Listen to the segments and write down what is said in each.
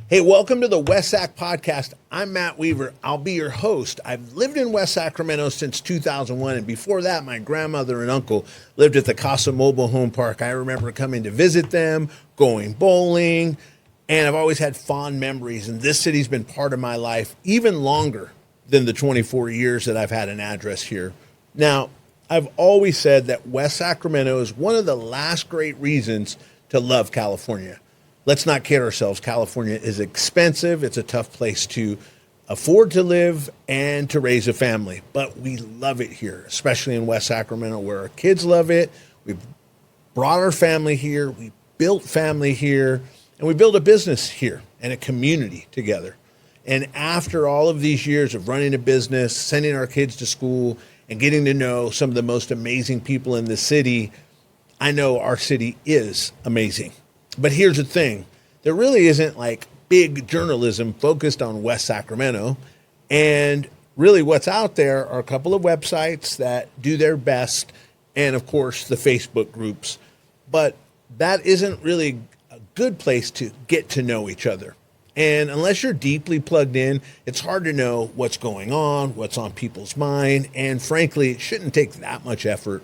Hey, welcome to the West Sac Podcast. I'm Matt Weaver. I'll be your host. I've lived in West Sacramento since 2001, and before that, my grandmother and uncle lived at the Casa Mobile Home Park. I remember coming to visit them, going bowling, and I've always had fond memories, and this city's been part of my life even longer than the 24 years that I've had an address here. Now, I've always said that West Sacramento is one of the last great reasons to love California. Let's not kid ourselves. California is expensive. It's a tough place to afford to live and to raise a family. But we love it here, especially in West Sacramento, where our kids love it. We've brought our family here. We built family here. And we built a business here and a community together. And after all of these years of running a business, sending our kids to school, and getting to know some of the most amazing people in the city, I know our city is amazing. But here's the thing. There really isn't like big journalism focused on West Sacramento. And really what's out there are a couple of websites that do their best. And of course, the Facebook groups. But that isn't really a good place to get to know each other. And unless you're deeply plugged in, it's hard to know what's going on, what's on people's mind. And frankly, it shouldn't take that much effort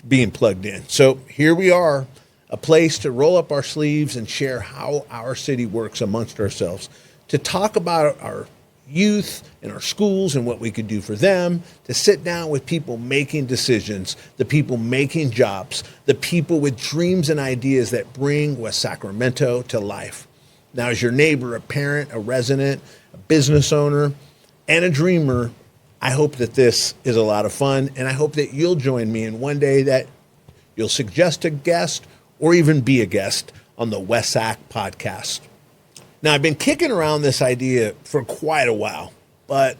being plugged in. So here we are. A place to roll up our sleeves and share how our city works amongst ourselves, to talk about our youth and our schools and what we could do for them, to sit down with people making decisions, the people making jobs, the people with dreams and ideas that bring West Sacramento to life. Now, as your neighbor, a parent, a resident, a business owner, and a dreamer, I hope that this is a lot of fun, and I hope that you'll join me in one day that you'll suggest a guest or even be a guest on the West Sac Podcast. Now, I've been kicking around this idea for quite a while, but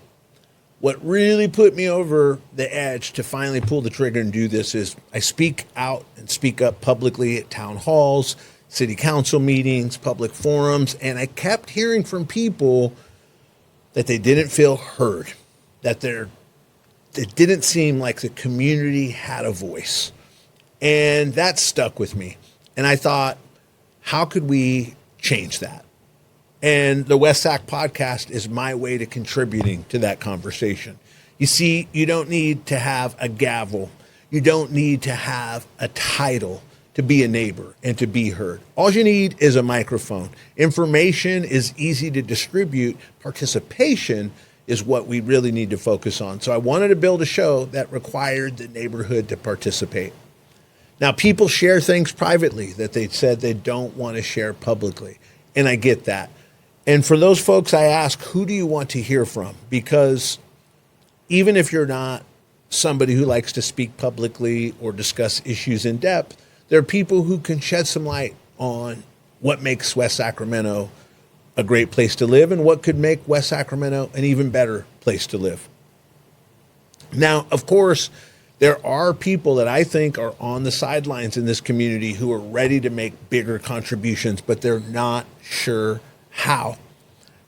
what really put me over the edge to finally pull the trigger and do this is I speak out and speak up publicly at town halls, city council meetings, public forums, and I kept hearing from people that they didn't feel heard, that it didn't seem like the community had a voice. And that stuck with me. And I thought, how could we change that? And the West Sac Podcast is my way to contributing to that conversation. You see, you don't need to have a gavel. You don't need to have a title to be a neighbor and to be heard. All you need is a microphone. Information is easy to distribute. Participation is what we really need to focus on. So I wanted to build a show that required the neighborhood to participate. Now, people share things privately that they said they don't want to share publicly, and I get that. And for those folks, I ask, who do you want to hear from? Because even if you're not somebody who likes to speak publicly or discuss issues in depth, there are people who can shed some light on what makes West Sacramento a great place to live and what could make West Sacramento an even better place to live. Now, of course, there are people that I think are on the sidelines in this community who are ready to make bigger contributions, but they're not sure how.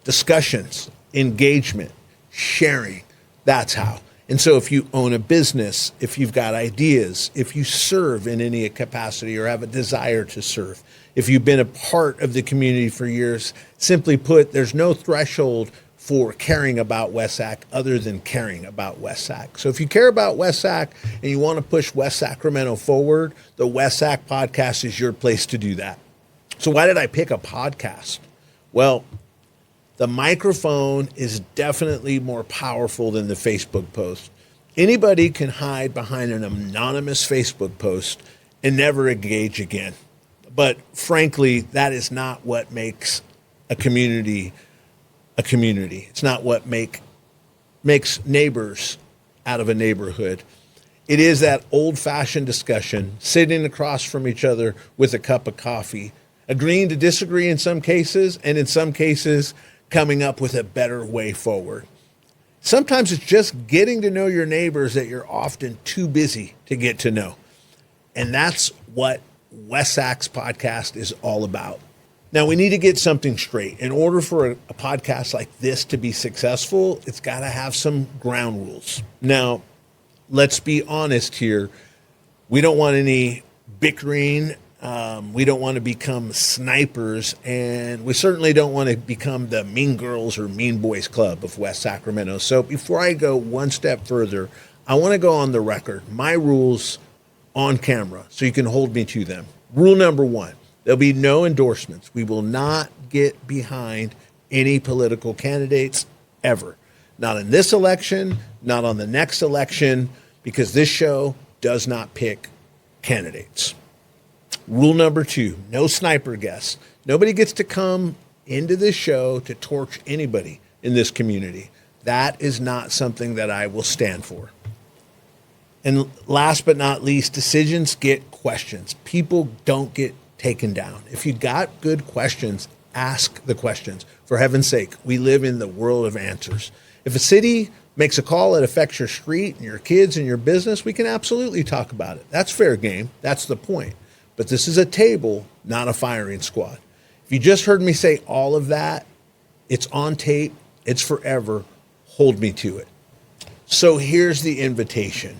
Discussions, engagement, sharing, that's how. And so if you own a business, if you've got ideas, if you serve in any capacity or have a desire to serve, if you've been a part of the community for years, simply put, there's no threshold for caring about West Sac other than caring about West Sac. So if you care about West Sac and you want to push West Sacramento forward, the West Sac Podcast is your place to do that. So why did I pick a podcast? Well, the microphone is definitely more powerful than the Facebook post. Anybody can hide behind an anonymous Facebook post and never engage again. But frankly, that is not what makes a community a community. It's not what makes neighbors out of a neighborhood. It is that old-fashioned discussion, sitting across from each other with a cup of coffee, agreeing to disagree in some cases, and in some cases, coming up with a better way forward. Sometimes it's just getting to know your neighbors that you're often too busy to get to know. And that's what West Sac's podcast is all about. Now, we need to get something straight. In order for a podcast like this to be successful, it's got to have some ground rules. Now, let's be honest here. We don't want any bickering We don't want to become snipers, and we certainly don't want to become the mean girls or mean boys club of West Sacramento. So before I go one step further, I want to go on the record, my rules on camera, so you can hold me to them. Rule number one, there'll be no endorsements. We will not get behind any political candidates ever. Not in this election, not on the next election, because this show does not pick candidates. Rule number two, no sniper guests. Nobody gets to come into this show to torch anybody in this community. That is not something that I will stand for. And last but not least, decisions get questions. People don't get taken down. If you got good questions, ask the questions. For heaven's sake, we live in the world of answers. If a city makes a call that affects your street and your kids and your business, we can absolutely talk about it. That's fair game. That's the point. But this is a table, not a firing squad. If you just heard me say all of that, it's on tape. It's forever. Hold me to it. So here's the invitation.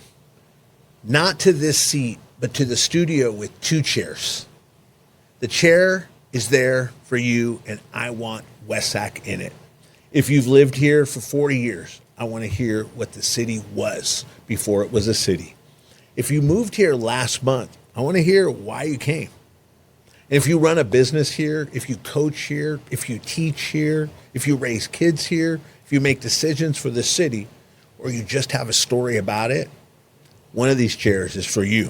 Not to this seat, but to the studio with two chairs. The chair is there for you, and I want West Sac in it. If you've lived here for 40 years, I want to hear what the city was before it was a city. If you moved here last month, I want to hear why you came. And if you run a business here, if you coach here, if you teach here, if you raise kids here, if you make decisions for the city, or you just have a story about it, one of these chairs is for you.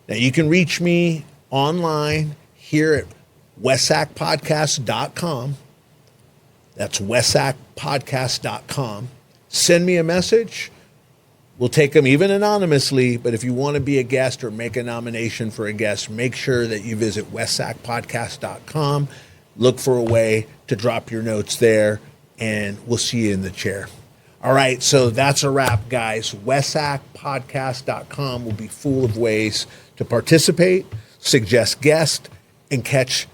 Now, you can reach me online here at westsacpodcast.com. That's westsacpodcast.com. Send me a message. We'll take them even anonymously, but if you want to be a guest or make a nomination for a guest, make sure that you visit westsacpodcast.com. Look for a way to drop your notes there, and we'll see you in the chair. All right, so that's a wrap, guys. westsacpodcast.com will be full of ways to participate, suggest guests, and catch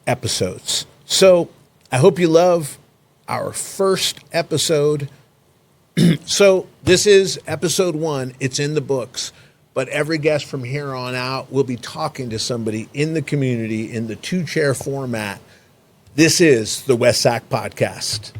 episodes. So I hope you love our first episode. So this is episode 1. It's in the books. But every guest from here on out will be talking to somebody in the community in the two-chair format. This is the West Sac Podcast.